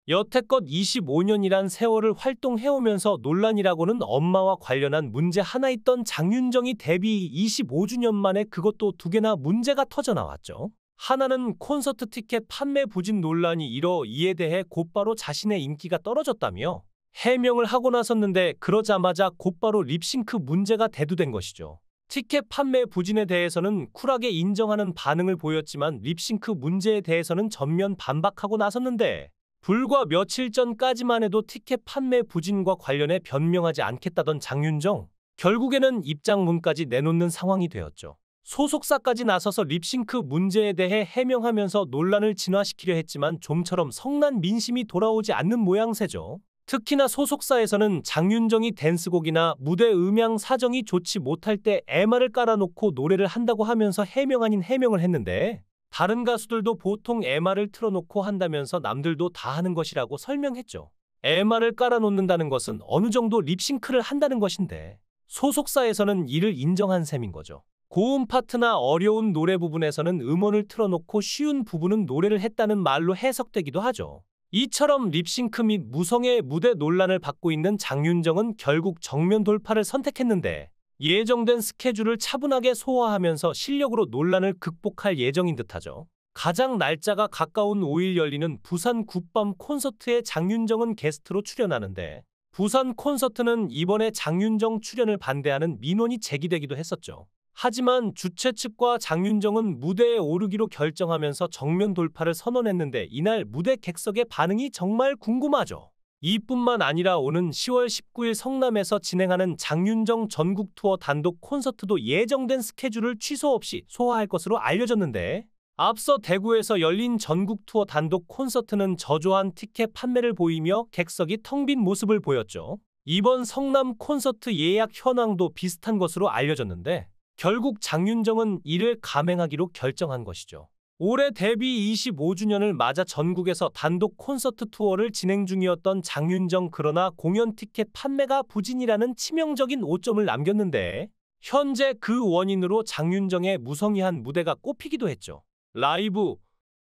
여태껏 25년이란 세월을 활동해오면서 논란이라고는 엄마와 관련한 문제 하나 있던 장윤정이 데뷔 25주년 만에 그것도 두 개나 문제가 터져나왔죠. 하나는 콘서트 티켓 판매 부진 논란이 일어 이에 대해 곧바로 자신의 인기가 떨어졌다며 해명을 하고 나섰는데 그러자마자 곧바로 립싱크 문제가 대두된 것이죠. 티켓 판매 부진에 대해서는 쿨하게 인정하는 반응을 보였지만 립싱크 문제에 대해서는 전면 반박하고 나섰는데 불과 며칠 전까지만 해도 티켓 판매 부진과 관련해 변명하지 않겠다던 장윤정, 결국에는 입장문까지 내놓는 상황이 되었죠. 소속사까지 나서서 립싱크 문제에 대해 해명하면서 논란을 진화시키려 했지만 좀처럼 성난 민심이 돌아오지 않는 모양새죠. 특히나 소속사에서는 장윤정이 댄스곡이나 무대 음향 사정이 좋지 못할 때 MR을 깔아놓고 노래를 한다고 하면서 해명 아닌 해명을 했는데 다른 가수들도 보통 MR을 틀어놓고 한다면서 남들도 다 하는 것이라고 설명했죠. MR을 깔아놓는다는 것은 어느 정도 립싱크를 한다는 것인데 소속사에서는 이를 인정한 셈인 거죠. 고음 파트나 어려운 노래 부분에서는 음원을 틀어놓고 쉬운 부분은 노래를 했다는 말로 해석되기도 하죠. 이처럼 립싱크 및 무성의 무대 논란을 받고 있는 장윤정은 결국 정면 돌파를 선택했는데 예정된 스케줄을 차분하게 소화하면서 실력으로 논란을 극복할 예정인 듯하죠. 가장 날짜가 가까운 5일 열리는 부산 굿밤 콘서트에 장윤정은 게스트로 출연하는데 부산 콘서트는 이번에 장윤정 출연을 반대하는 민원이 제기되기도 했었죠. 하지만 주최 측과 장윤정은 무대에 오르기로 결정하면서 정면 돌파를 선언했는데 이날 무대 객석의 반응이 정말 궁금하죠. 이뿐만 아니라 오는 10월 19일 성남에서 진행하는 장윤정 전국 투어 단독 콘서트도 예정된 스케줄을 취소 없이 소화할 것으로 알려졌는데 앞서 대구에서 열린 전국 투어 단독 콘서트는 저조한 티켓 판매를 보이며 객석이 텅 빈 모습을 보였죠. 이번 성남 콘서트 예약 현황도 비슷한 것으로 알려졌는데 결국 장윤정은 이를 감행하기로 결정한 것이죠. 올해 데뷔 25주년을 맞아 전국에서 단독 콘서트 투어를 진행 중이었던 장윤정, 그러나 공연 티켓 판매가 부진이라는 치명적인 오점을 남겼는데 현재 그 원인으로 장윤정의 무성의한 무대가 꼽히기도 했죠. 라이브,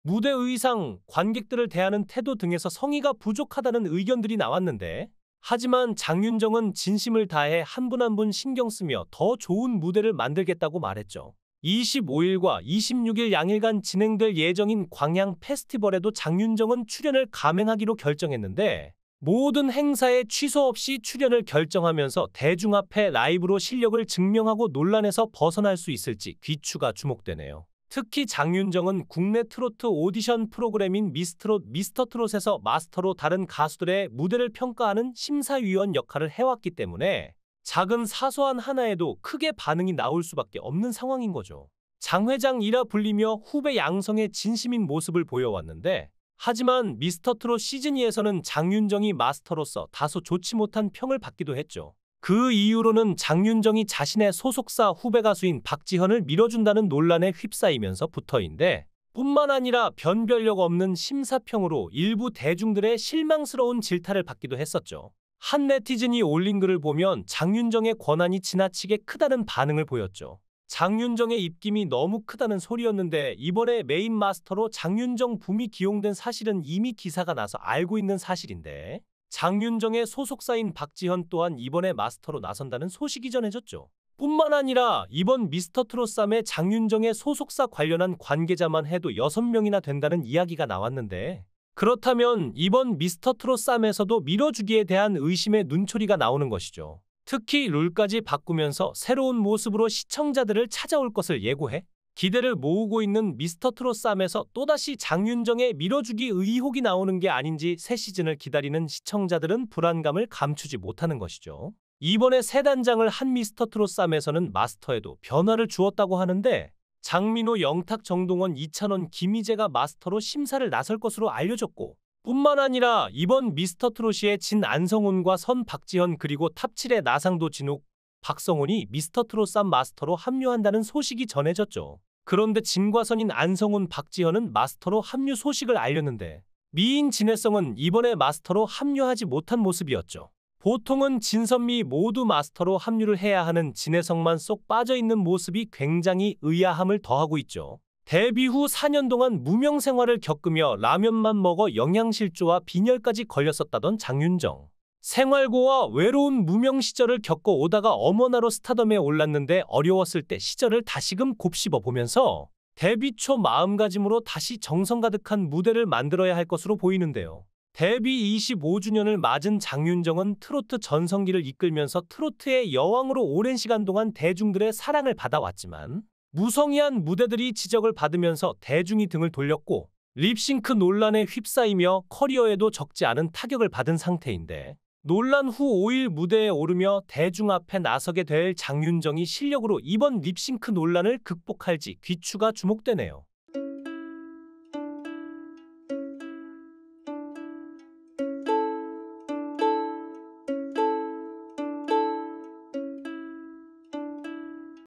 무대 의상, 관객들을 대하는 태도 등에서 성의가 부족하다는 의견들이 나왔는데 하지만 장윤정은 진심을 다해 한 분 한 분 신경 쓰며 더 좋은 무대를 만들겠다고 말했죠. 25일과 26일 양일간 진행될 예정인 광양 페스티벌에도 장윤정은 출연을 감행하기로 결정했는데 모든 행사에 취소 없이 출연을 결정하면서 대중 앞에 라이브로 실력을 증명하고 논란에서 벗어날 수 있을지 귀추가 주목되네요. 특히 장윤정은 국내 트로트 오디션 프로그램인 미스트롯, 미스터트롯에서 마스터로 다른 가수들의 무대를 평가하는 심사위원 역할을 해왔기 때문에 작은 사소한 하나에도 크게 반응이 나올 수밖에 없는 상황인 거죠. 장 회장이라 불리며 후배 양성의 진심인 모습을 보여왔는데 하지만 미스터트롯 시즌2에서는 장윤정이 마스터로서 다소 좋지 못한 평을 받기도 했죠. 그 이유로는 장윤정이 자신의 소속사 후배 가수인 박지현을 밀어준다는 논란에 휩싸이면서부터인데 뿐만 아니라 변별력 없는 심사평으로 일부 대중들의 실망스러운 질타를 받기도 했었죠. 한 네티즌이 올린 글을 보면 장윤정의 권한이 지나치게 크다는 반응을 보였죠. 장윤정의 입김이 너무 크다는 소리였는데 이번에 메인 마스터로 장윤정 붐이 기용된 사실은 이미 기사가 나서 알고 있는 사실인데 장윤정의 소속사인 박지현 또한 이번에 마스터로 나선다는 소식이 전해졌죠. 뿐만 아니라 이번 미스터트롯3에 장윤정의 소속사 관련한 관계자만 해도 6명이나 된다는 이야기가 나왔는데 그렇다면 이번 미스터트롯3에서도 밀어주기에 대한 의심의 눈초리가 나오는 것이죠. 특히 룰까지 바꾸면서 새로운 모습으로 시청자들을 찾아올 것을 예고해 기대를 모으고 있는 미스터트롯3에서 또다시 장윤정의 밀어주기 의혹이 나오는 게 아닌지 새 시즌을 기다리는 시청자들은 불안감을 감추지 못하는 것이죠. 이번에 새 단장을 한 미스터트롯3에서는 마스터에도 변화를 주었다고 하는데 장민호, 영탁, 정동원, 이찬원, 김희재가 마스터로 심사를 나설 것으로 알려졌고 뿐만 아니라 이번 미스터트롯의 진 안성훈과 선 박지현 그리고 탑7의 나상도, 진욱, 박성훈이 미스터트롯3 마스터로 합류한다는 소식이 전해졌죠. 그런데 진과 선인 안성훈, 박지현은 마스터로 합류 소식을 알렸는데 미인 진혜성은 이번에 마스터로 합류하지 못한 모습이었죠. 보통은 진선미 모두 마스터로 합류를 해야 하는 진혜성만 쏙 빠져있는 모습이 굉장히 의아함을 더하고 있죠. 데뷔 후 4년 동안 무명 생활을 겪으며 라면만 먹어 영양실조와 빈혈까지 걸렸었다던 장윤정. 생활고와 외로운 무명 시절을 겪어 오다가 어머나로 스타덤에 올랐는데 어려웠을 때 시절을 다시금 곱씹어 보면서 데뷔 초 마음가짐으로 다시 정성 가득한 무대를 만들어야 할 것으로 보이는데요. 데뷔 25주년을 맞은 장윤정은 트로트 전성기를 이끌면서 트로트의 여왕으로 오랜 시간 동안 대중들의 사랑을 받아왔지만 무성의한 무대들이 지적을 받으면서 대중이 등을 돌렸고 립싱크 논란에 휩싸이며 커리어에도 적지 않은 타격을 받은 상태인데 논란 후 5일 무대에 오르며 대중 앞에 나서게 될 장윤정이 실력으로 이번 립싱크 논란을 극복할지 귀추가 주목되네요.